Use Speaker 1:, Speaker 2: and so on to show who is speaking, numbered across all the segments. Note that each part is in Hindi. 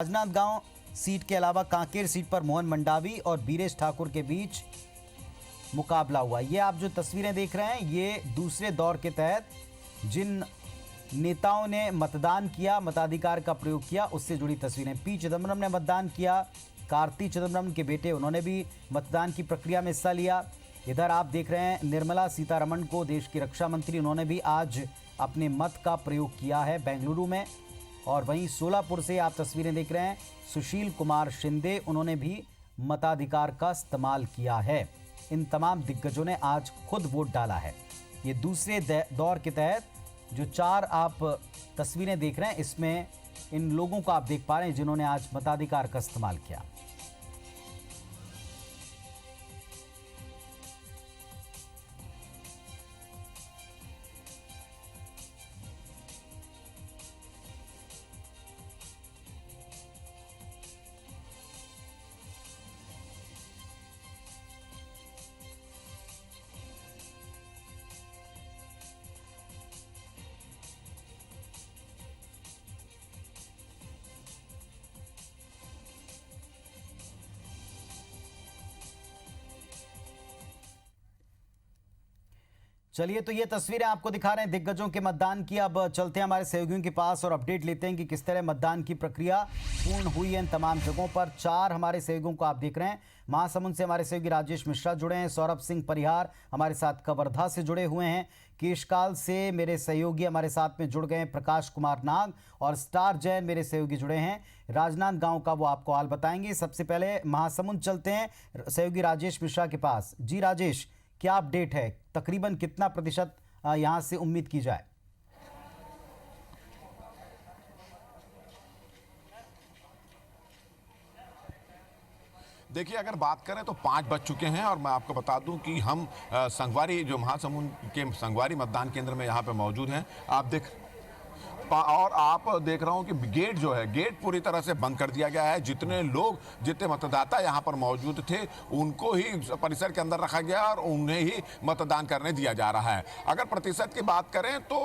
Speaker 1: राजनांदगांव सीट के अलावा कांकेर सीट पर मोहन मंडावी और बीरेश ठाकुर के बीच मुकाबला हुआ। ये आप जो तस्वीरें देख रहे हैं ये दूसरे दौर के तहत जिन नेताओं ने मतदान किया, मताधिकार का प्रयोग किया, उससे जुड़ी तस्वीरें। पी चिदम्बरम ने मतदान किया, कार्ति चिदम्बरम के बेटे उन्होंने भी मतदान की प्रक्रिया में हिस्सा लिया। इधर आप देख रहे हैं निर्मला सीतारमण को, देश की रक्षा मंत्री, उन्होंने भी आज अपने मत का प्रयोग किया है बेंगलुरु में। और वहीं सोलापुर से आप तस्वीरें देख रहे हैं सुशील कुमार शिंदे, उन्होंने भी मताधिकार का इस्तेमाल किया है। इन तमाम दिग्गजों ने आज खुद वोट डाला है। ये दूसरे दौर के तहत जो चार आप तस्वीरें देख रहे हैं इसमें इन लोगों को आप देख पा रहे हैं जिन्होंने आज मताधिकार का इस्तेमाल किया। चलिए, तो ये तस्वीरें आपको दिखा रहे हैं दिग्गजों के मतदान की। अब चलते हैं हमारे सहयोगियों के पास और अपडेट लेते हैं कि किस तरह मतदान की प्रक्रिया पूर्ण हुई है इन तमाम जगहों पर। चार हमारे सहयोगियों को आप देख रहे हैं। महासमुंद से हमारे सहयोगी राजेश मिश्रा जुड़े हैं, सौरभ सिंह परिहार हमारे साथ कवर्धा से जुड़े हुए हैं, केशकाल से मेरे सहयोगी हमारे साथ में जुड़ गए हैं प्रकाश कुमार नाग, और स्टार जैन मेरे सहयोगी जुड़े हैं राजनांदगांव का, वो आपको हाल बताएंगे। सबसे पहले महासमुंद चलते हैं सहयोगी राजेश मिश्रा के पास। जी राजेश, क्या अपडेट है? तकरीबन कितना प्रतिशत यहां से उम्मीद की जाए?
Speaker 2: देखिए, अगर बात करें तो 5 बज चुके हैं और मैं आपको बता दूं कि हम संगवारी, जो महासमुंद के संगवारी मतदान केंद्र में यहाँ पे मौजूद हैं। और आप देख रहा हूं कि गेट जो है, गेट पूरी तरह से बंद कर दिया गया है। जितने मतदाता यहां पर मौजूद थे उनको ही परिसर के अंदर रखा गया और उन्हें ही मतदान करने दिया जा रहा है। अगर प्रतिशत की बात करें तो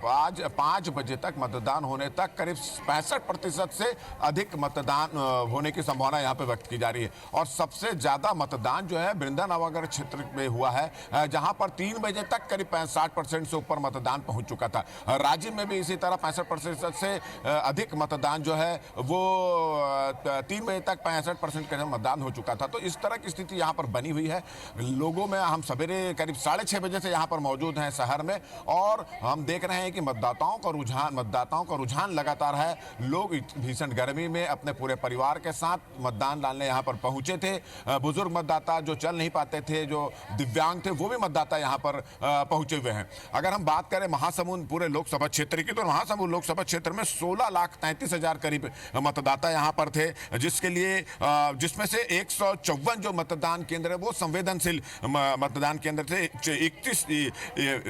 Speaker 2: आज 5 बजे तक मतदान होने तक करीब 65% से अधिक मतदान होने की संभावना यहां पर व्यक्त की जा रही है। और सबसे ज्यादा मतदान जो है वृंदानगर क्षेत्र में हुआ है, जहां पर 3 बजे तक करीब 60% से ऊपर मतदान पहुंच चुका था। राजीव में भी इसी तरह 65% से अधिक मतदान जो है वो 3 बजे तक 65% का मतदान हो चुका था। तो इस तरह की स्थिति यहाँ पर बनी हुई है। लोगों में, हम सवेरे करीब 6:30 बजे से यहाँ पर मौजूद हैं शहर में, और हम देख रहे हैं कि मतदाताओं का रुझान लगातार है। लोग भीषण गर्मी में अपने पूरे परिवार के साथ मतदान डालने यहाँ पर पहुंचे थे। बुजुर्ग मतदाता जो चल नहीं पाते थे, जो दिव्यांग थे, वो भी मतदाता यहाँ पर पहुंचे हुए हैं। अगर हम बात करें महासमुंद पूरे लोकसभा क्षेत्र की, तो महासमुंद लोकसभा क्षेत्र में 16,33,000 करीब मतदाता यहां पर थे, जिसमें से 154 जो मतदान केंद्र है वो संवेदनशील मतदान केंद्र थे।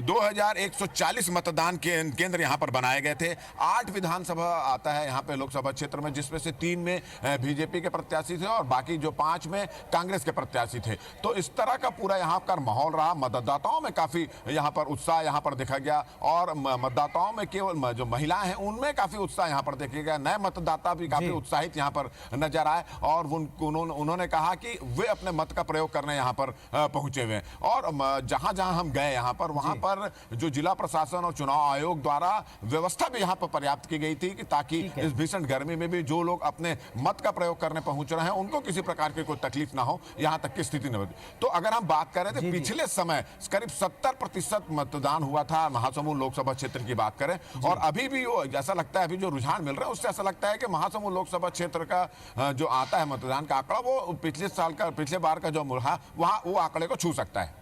Speaker 2: 2140 मतदान केंद्र यहां पर बनाए गए थे। 8 विधानसभा आता है यहां पे लोकसभा क्षेत्र में, जिसमें से 3 में बीजेपी के प्रत्याशी थे और बाकी जो 5 में कांग्रेस के प्रत्याशी थे। तो इस तरह का पूरा यहां पर माहौल रहा। मतदाताओं में काफी यहां पर उत्साह यहां पर देखा गया, और मतदाताओं में केवल जो महिलाएं हैं उनमें काफी उत्साह यहां पर देखिएगा। नए मतदाता भी काफी उत्साहित यहां पर नजर आए, और उन्होंने कहा कि वे अपने मत का प्रयोग करने यहां पर पहुंचे हुए हैं। और जहां जहां हम गए यहां पर, वहां पर जो जिला प्रशासन और चुनाव आयोग द्वारा व्यवस्था भी यहां पर पर्याप्त की गई थी कि ताकि इस भीषण गर्मी में भी जो लोग अपने मत का प्रयोग करने पहुंच रहे हैं उनको किसी प्रकार की कोई तकलीफ ना हो, यहां तक की स्थिति न बने। तो अगर हम बात करें तो पिछले समय करीब 70% मतदान हुआ था महासमुंद लोकसभा क्षेत्र की बात करें, और अभी भी वो ऐसा लगता है, अभी जो रुझान मिल रहा है उससे ऐसा लगता है कि महासमुंद लोकसभा क्षेत्र का जो आता है मतदान का आंकड़ा, वो पिछले बार का जो रहा वहां वो आंकड़े को छू सकता है।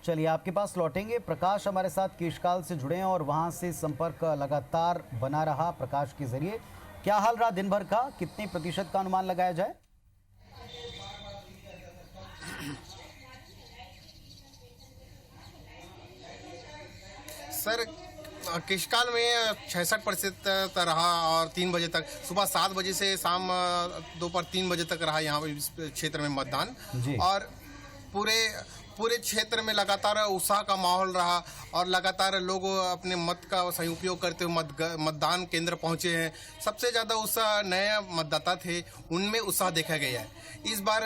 Speaker 1: चलिए, आपके पास लौटेंगे। प्रकाश हमारे साथ केशकाल से जुड़े हैं और वहां से संपर्क लगातार बना रहा प्रकाश के जरिए। क्या हाल रहा दिन भर का? कितने प्रतिशत का अनुमान लगाया जाए?
Speaker 3: सर, केशकाल में 66% रहा, और 3 बजे तक, सुबह 7 बजे से शाम दोपहर 3 बजे तक रहा यहाँ इस क्षेत्र में मतदान। और पूरे पूरे क्षेत्र में लगातार उत्साह का माहौल रहा और लगातार लोग अपने मत का सही उपयोग करते हुए मतदान केंद्र पहुंचे हैं। सबसे ज़्यादा उत्साह नए मतदाता थे, उनमें उत्साह देखा गया है। इस बार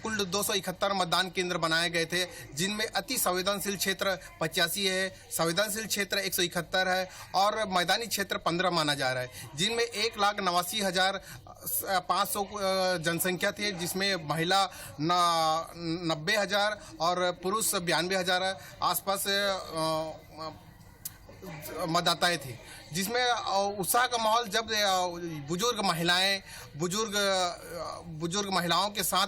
Speaker 3: कुल 271 मतदान केंद्र बनाए गए थे, जिनमें अति संवेदनशील क्षेत्र 85 है, संवेदनशील क्षेत्र 171 है और मैदानी क्षेत्र 15 माना जा रहा है, जिनमें 1,89,500 जनसंख्या थी, जिसमें महिला 90,000 और पुरुष 92,000 आसपास मतदाताएं थे, जिसमें उत्साह का माहौल जब बुजुर्ग महिलाओं के साथ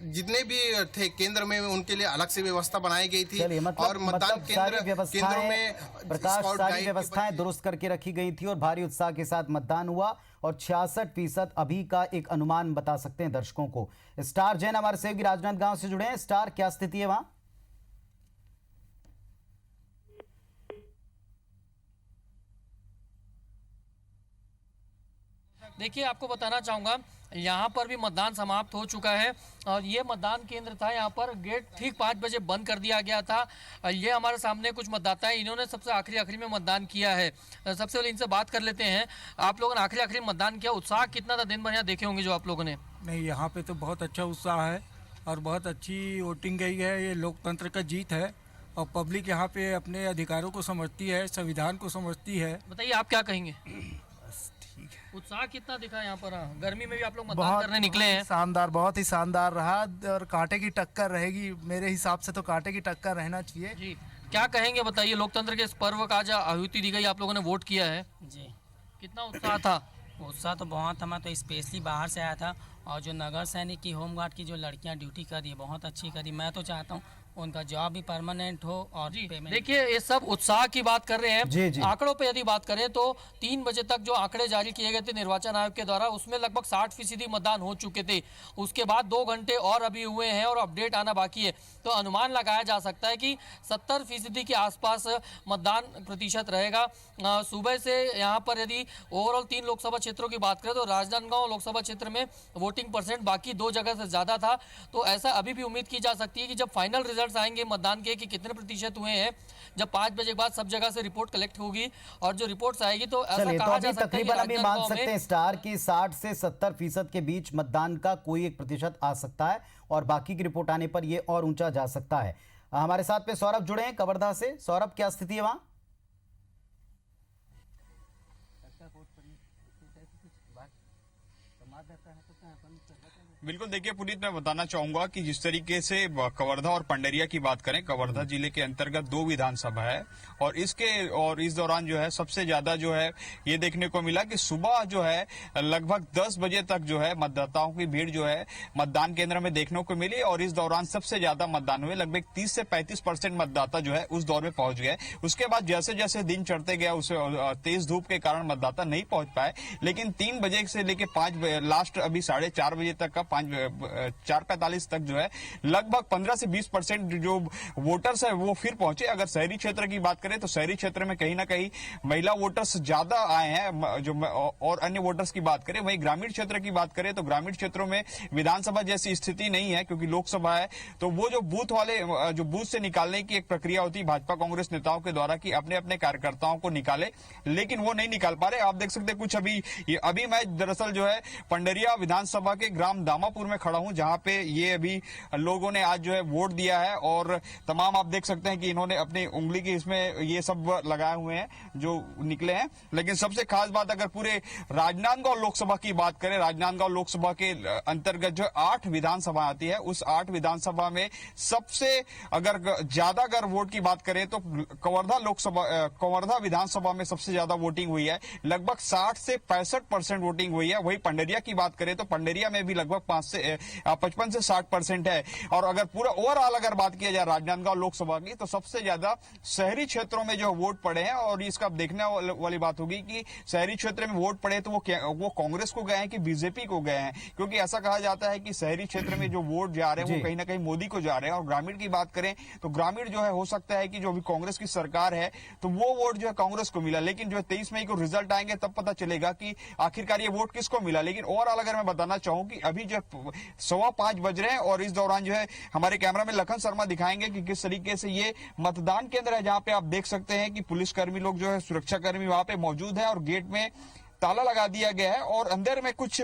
Speaker 3: जितने भी थे केंद्र में, उनके लिए अलग से व्यवस्था बनाई गई थी। और मतदान केंद्रों में
Speaker 1: सारी व्यवस्थाएं दुरुस्त करके रखी गई थी और भारी उत्साह के साथ मतदान हुआ और 66% अभी का एक अनुमान बता सकते हैं दर्शकों को। स्टार जैन हमारे सहयोगी राजनांदगांव से जुड़े हैं। स्टार, क्या स्थिति है वहां?
Speaker 4: देखिए, आपको बताना चाहूँगा, यहाँ पर भी मतदान समाप्त हो चुका है और ये मतदान केंद्र था। यहाँ पर गेट ठीक 5 बजे बंद कर दिया गया था। ये हमारे सामने कुछ मतदाता हैं, इन्होंने सबसे आखिरी में मतदान किया है। सबसे पहले इनसे बात कर लेते हैं। आप लोगों ने आखिरी मतदान किया, उत्साह कितना था? दिन भर यहाँ देखे होंगे जो आप लोगों ने।
Speaker 5: नहीं, यहाँ पे तो बहुत अच्छा उत्साह है और बहुत अच्छी वोटिंग गई है। ये लोकतंत्र का जीत है और पब्लिक यहाँ पे अपने अधिकारों को समझती है, संविधान को समझती है।
Speaker 4: बताइए, आप क्या कहेंगे? उत्साह कितना दिखा यहाँ पर? गर्मी में भी आप लोग मतदान करने निकले हैं।
Speaker 5: शानदार, बहुत ही शानदार रहा और कांटे की टक्कर रहेगी। मेरे हिसाब से तो कांटे की टक्कर रहना चाहिए
Speaker 4: जी। क्या कहेंगे, बताइए, लोकतंत्र के इस पर्व का आज आहुति दी गई, आप लोगों ने वोट किया है
Speaker 6: जी।
Speaker 4: कितना उत्साह था?
Speaker 6: उत्साह तो बहुत था। मैं तो स्पेशली बाहर से आया था और जो नगर सैनिक की, होमगार्ड की जो लड़कियां ड्यूटी कर रही है, बहुत अच्छी करी। मैं तो चाहता हूँ उनका जॉब भी परमानेंट हो और पेमेंट।
Speaker 4: देखिए, ये सब उत्साह की बात कर रहे हैं।
Speaker 1: जी।
Speaker 4: आंकड़ों पे यदि बात करें तो 3 बजे तक जो आंकड़े जारी किए गए थे निर्वाचन आयोग के द्वारा, उसमें लगभग 60% मतदान हो चुके थे। उसके बाद 2 घंटे और अभी हुए हैं और अपडेट आना बाकी है, तो अनुमान लगाया जा सकता है कि 70% के आसपास मतदान प्रतिशत रहेगा। सुबह से यहाँ पर यदि ओवरऑल 3 लोकसभा क्षेत्रों की बात करें तो राजनांदगांव लोकसभा क्षेत्र में वोटिंग परसेंट बाकी 2 जगह से ज्यादा था। तो ऐसा अभी भी उम्मीद की जा सकती है कि जब फाइनल रिजल्ट आएंगे मतदान के कि कितने प्रतिशत हुए हैं, जब 5 बजे के बाद सब जगह से रिपोर्ट कलेक्ट होगी और जो रिपोर्ट्स आएगी तो ऐसा कहा जा सकता है
Speaker 1: तकरीबन अभी मान सकते हैं स्टार की 60 से 70% के बीच मतदान का कोई एक प्रतिशत आ सकता है और बाकी की रिपोर्ट आने पर यह और ऊंचा जा सकता है। हमारे साथ में सौरभ जुड़े हैं कवर्धा से। सौरभ, क्या स्थिति है वहां?
Speaker 7: बिल्कुल, देखिए पुनीत, मैं बताना चाहूंगा कि जिस तरीके से कवर्धा और पंडरिया की बात करें, कवर्धा जिले के अंतर्गत 2 विधानसभा है और इस दौरान जो है सबसे ज्यादा जो है ये देखने को मिला कि सुबह जो है लगभग 10 बजे तक जो है मतदाताओं की भीड़ जो है मतदान केंद्र में देखने को मिली और इस दौरान सबसे ज्यादा मतदान हुए। लगभग 30 से 35% मतदाता जो है उस दौर में पहुंच गए। उसके बाद जैसे जैसे दिन चढ़ते गया, उसे तेज धूप के कारण मतदाता नहीं पहुंच पाए, लेकिन 3 बजे से लेकर 5 लास्ट अभी 4:30 बजे तक का 4:45 तक जो है लगभग 15 से 20% जो वोटर्स है वो फिर पहुंचे। अगर शहरी क्षेत्र की बात करें तो शहरी क्षेत्र में कहीं ना कहीं महिला वोटर्स ज्यादा आए हैं जो, और अन्य वोटर्स की बात करें। वहीं ग्रामीण क्षेत्र की बात करें तो ग्रामीण क्षेत्रों में विधानसभा जैसी स्थिति नहीं है क्योंकि लोकसभा है, तो वो जो बूथ से निकालने की एक प्रक्रिया होती है भाजपा कांग्रेस नेताओं के द्वारा कि अपने अपने कार्यकर्ताओं को निकाले, लेकिन वो नहीं निकाल पा रहे। आप देख सकते हैं कुछ अभी मैं दरअसल जो है पंडरिया विधानसभा के ग्राम दामापुर में खड़ा हूं, जहां पे ये अभी लोगों ने आज जो है वोट दिया है और तमाम आप देख सकते हैं कि इन्होंने अपनी उंगली की इसमें ये सब लगाए हुए हैं जो निकले हैं। लेकिन सबसे खास बात अगर पूरे राजनांदगांव लोकसभा की बात करें, राजनांदगांव लोकसभा के अंतर्गत जो 8 विधानसभा आती है, उस 8 विधानसभा में सबसे ज्यादा वोट की बात करें तो कवर्धा विधानसभा में सबसे ज्यादा वोटिंग हुई है, लगभग 60 से 65% वोटिंग हुई है। वही पंडरिया की बात करें तो पंडरिया में भी लगभग 55 से 60% है। और अगर पूरा ओवरऑल अगर बात किया जाए राजनांदगांव लोकसभा की तो सबसे ज्यादा शहरी क्षेत्रों में जो वोट पड़े हैं, और इसका देखने वाली बात होगी कि शहरी क्षेत्र में वोट पड़े तो वो कांग्रेस को गए हैं कि बीजेपी को गए हैं, क्योंकि ऐसा कहा जाता है कि शहरी क्षेत्र में जो वोट जा रहे हैं वो कहीं ना कहीं मोदी को जा रहे हैं। और ग्रामीण की बात करें तो ग्रामीण जो है हो सकता है कि जो भी कांग्रेस की सरकार है तो वो वोट जो है कांग्रेस को मिला, लेकिन जो 23 मई को रिजल्ट आएंगे तब पता चलेगा कि आखिरकार ये वोट किसको मिला। लेकिन ओवरऑल अगर मैं बताना चाहूं कि अभी जो 5:15 बज रहे हैं और इस दौरान जो है हमारे कैमरा में लखन शर्मा दिखाएंगे कि किस तरीके से ये मतदान केंद्र है, जहां पे आप देख सकते हैं कि पुलिसकर्मी लोग जो है, सुरक्षाकर्मी वहां पे मौजूद है और गेट में ताला लगा दिया गया है। और अंदर में कुछ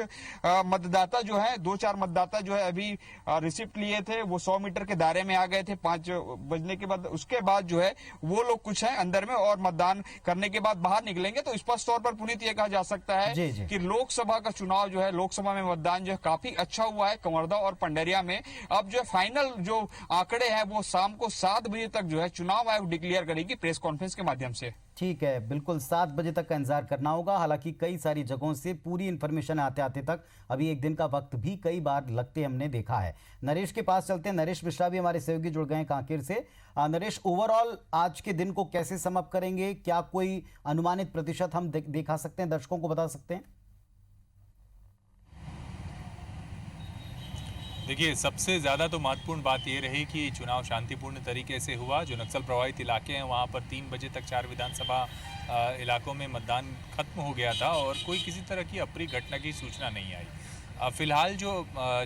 Speaker 7: मतदाता जो है, 2-4 मतदाता जो है अभी रिसिप्ट लिए थे, वो 100 मीटर के दायरे में आ गए थे 5 बजने के बाद। उसके बाद जो है वो लोग कुछ हैं अंदर में और मतदान करने के बाद बाहर निकलेंगे। तो स्पष्ट तौर पर पुनीत ये कहा जा सकता है
Speaker 1: जी, जी।
Speaker 7: कि लोकसभा का चुनाव जो है, लोकसभा में मतदान जो है काफी अच्छा हुआ है कंवरदा और पंडरिया में। अब जो है फाइनल जो आंकड़े हैं वो शाम को 7 बजे तक जो है चुनाव आयोग डिक्लेयर करेगी प्रेस कॉन्फ्रेंस के माध्यम से।
Speaker 1: ठीक है, बिल्कुल 7 बजे तक का इंतजार करना होगा। हालांकि कई सारी जगहों से पूरी इन्फॉर्मेशन आते आते तक अभी एक दिन का वक्त भी कई बार लगते हमने देखा है। नरेश के पास चलते हैं। नरेश मिश्रा भी हमारे सहयोगी जुड़ गए हैं कांकेर से। नरेश, ओवरऑल आज के दिन को कैसे सम अप करेंगे? क्या कोई अनुमानित प्रतिशत हम दिखा सकते हैं, दर्शकों को बता सकते हैं?
Speaker 8: देखिए, सबसे ज़्यादा तो महत्वपूर्ण बात ये रही कि चुनाव शांतिपूर्ण तरीके से हुआ। जो नक्सल प्रभावित इलाके हैं वहाँ पर 3 बजे तक 4 विधानसभा इलाकों में मतदान खत्म हो गया था और कोई किसी तरह की अप्रिय घटना की सूचना नहीं आई। फिलहाल जो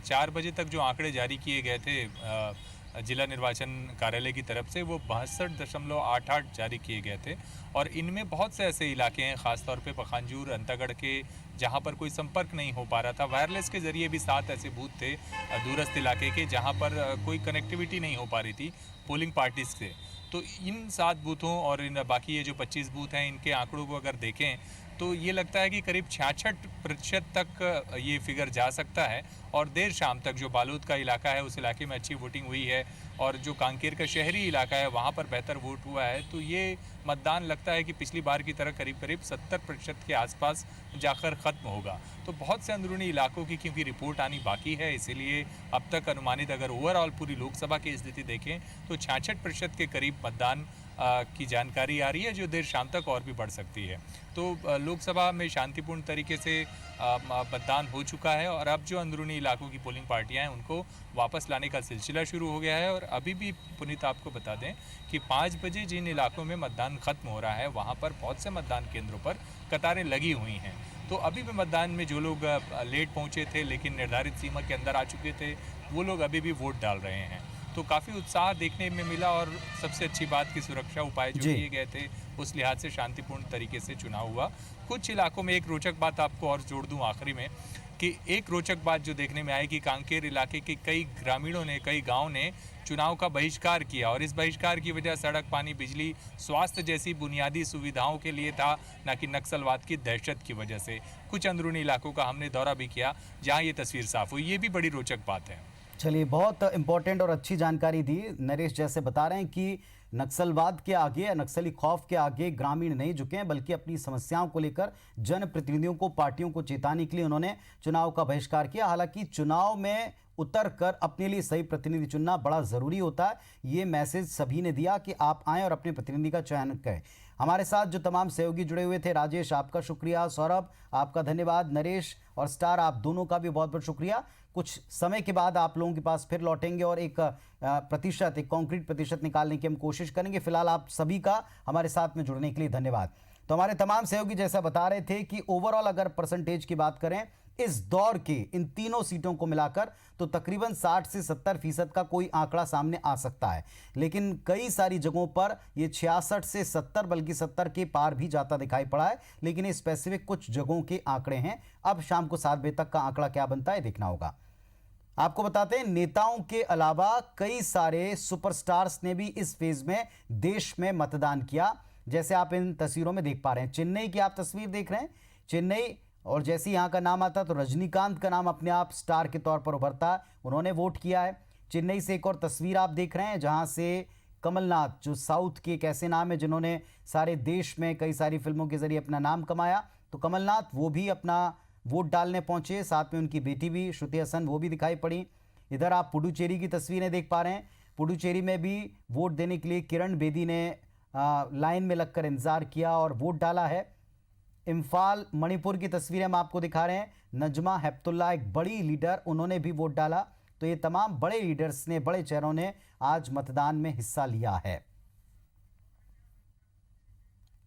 Speaker 8: 4 बजे तक जो आंकड़े जारी किए गए थे जिला निर्वाचन कार्यालय की तरफ से, वो 62.88 जारी किए गए थे और इनमें बहुत से ऐसे इलाके हैं, खासतौर पे पखानजूर, अंतागढ़ के, जहां पर कोई संपर्क नहीं हो पा रहा था। वायरलेस के जरिए भी 7 ऐसे बूथ थे दूरस्थ इलाके के जहां पर कोई कनेक्टिविटी नहीं हो पा रही थी पोलिंग पार्टीज से। तो इन 7 बूथों और इन बाकी ये जो 25 बूथ हैं, इनके आंकड़ों को अगर देखें तो ये लगता है कि करीब 66% तक ये फिगर जा सकता है। और देर शाम तक जो बालोद का इलाका है, उस इलाके में अच्छी वोटिंग हुई है और जो कांकेर का शहरी इलाका है वहाँ पर बेहतर वोट हुआ है। तो ये मतदान लगता है कि पिछली बार की तरह करीब करीब 70% के आसपास जाकर ख़त्म होगा। तो बहुत से अंदरूनी इलाकों की क्योंकि रिपोर्ट आनी बाकी है, इसीलिए अब तक अनुमानित अगर ओवरऑल पूरी लोकसभा की स्थिति देखें तो 66% के करीब मतदान की जानकारी आ रही है, जो देर शाम तक और भी बढ़ सकती है। तो लोकसभा में शांतिपूर्ण तरीके से मतदान हो चुका है और अब जो अंदरूनी इलाकों की पोलिंग पार्टियां हैं उनको वापस लाने का सिलसिला शुरू हो गया है। और अभी भी पुनीत आपको बता दें कि 5 बजे जिन इलाकों में मतदान खत्म हो रहा है वहाँ पर बहुत से मतदान केंद्रों पर कतारें लगी हुई हैं। तो अभी भी मतदान में जो लोग लेट पहुँचे थे लेकिन निर्धारित सीमा के अंदर आ चुके थे, वो लोग अभी भी वोट डाल रहे हैं। तो काफ़ी उत्साह देखने में मिला और सबसे अच्छी बात की सुरक्षा उपाय जो किए गए थे उस लिहाज से शांतिपूर्ण तरीके से चुनाव हुआ। कुछ इलाकों में एक रोचक बात आपको और जोड़ दूं आखिरी में कि एक रोचक बात जो देखने में आई कि कांकेर इलाके के कई ग्रामीणों ने, कई गांव ने चुनाव का बहिष्कार किया और इस बहिष्कार की वजह सड़क, पानी, बिजली, स्वास्थ्य जैसी बुनियादी सुविधाओं के लिए था, न कि नक्सलवाद की दहशत की वजह से। कुछ अंदरूनी इलाकों का हमने दौरा भी किया जहाँ ये तस्वीर साफ हुई। ये भी बड़ी रोचक बात है।
Speaker 1: चलिए, बहुत इंपॉर्टेंट और अच्छी जानकारी दी नरेश। जैसे बता रहे हैं कि नक्सलवाद के आगे या नक्सली खौफ के आगे ग्रामीण नहीं झुके हैं, बल्कि अपनी समस्याओं को लेकर जनप्रतिनिधियों को, पार्टियों को चेताने के लिए उन्होंने चुनाव का बहिष्कार किया। हालांकि चुनाव में उतर कर अपने लिए सही प्रतिनिधि चुनना बड़ा ज़रूरी होता है। ये मैसेज सभी ने दिया कि आप आएँ और अपने प्रतिनिधि का चयन करें। हमारे साथ जो तमाम सहयोगी जुड़े हुए थे, राजेश आपका शुक्रिया, सौरभ आपका धन्यवाद, नरेश और स्टार आप दोनों का भी बहुत बहुत शुक्रिया। कुछ समय के बाद आप लोगों के पास फिर लौटेंगे और एक कॉन्क्रीट प्रतिशत निकालने की हम कोशिश करेंगे। फिलहाल आप सभी का हमारे साथ में जुड़ने के लिए धन्यवाद। तो हमारे तमाम सहयोगी जैसा बता रहे थे कि ओवरऑल अगर परसेंटेज की बात करें इस दौर के इन तीनों सीटों को मिलाकर तो तकरीबन 60 से 70% का कोई आंकड़ा सामने आ सकता है। लेकिन कई सारी जगहों पर ये 66 से 70 बल्कि 70 के पार भी जाता दिखाई पड़ा है। लेकिन ये स्पेसिफिक कुछ जगहों के आंकड़े हैं। अब शाम को 7 बजे तक का आंकड़ा क्या बनता है देखना होगा। आपको बताते हैं, नेताओं के अलावा कई सारे सुपरस्टार्स ने भी इस फेज में देश में मतदान किया। जैसे आप इन तस्वीरों में देख पा रहे हैं, चेन्नई की आप तस्वीर देख रहे हैं। चेन्नई, और जैसे ही यहाँ का नाम आता तो रजनीकांत का नाम अपने आप स्टार के तौर पर उभरता है, उन्होंने वोट किया है। चेन्नई से एक और तस्वीर आप देख रहे हैं जहाँ से कमलनाथ, जो साउथ के एक ऐसे नाम है जिन्होंने सारे देश में कई सारी फिल्मों के जरिए अपना नाम कमाया, तो कमलनाथ वो भी अपना वोट डालने पहुंचे। साथ में उनकी बेटी भी श्रुति हसन वो भी दिखाई पड़ी। इधर आप पुडुचेरी की तस्वीरें देख पा रहे हैं। पुडुचेरी में भी वोट देने के लिए किरण बेदी ने लाइन में लगकर इंतजार किया और वोट डाला है। इम्फाल मणिपुर की तस्वीरें हम आपको दिखा रहे हैं। नजमा हेप्तुल्ला एक बड़ी लीडर, उन्होंने भी वोट डाला। तो ये तमाम बड़े लीडर्स ने, बड़े चेहरों ने आज मतदान में हिस्सा लिया है।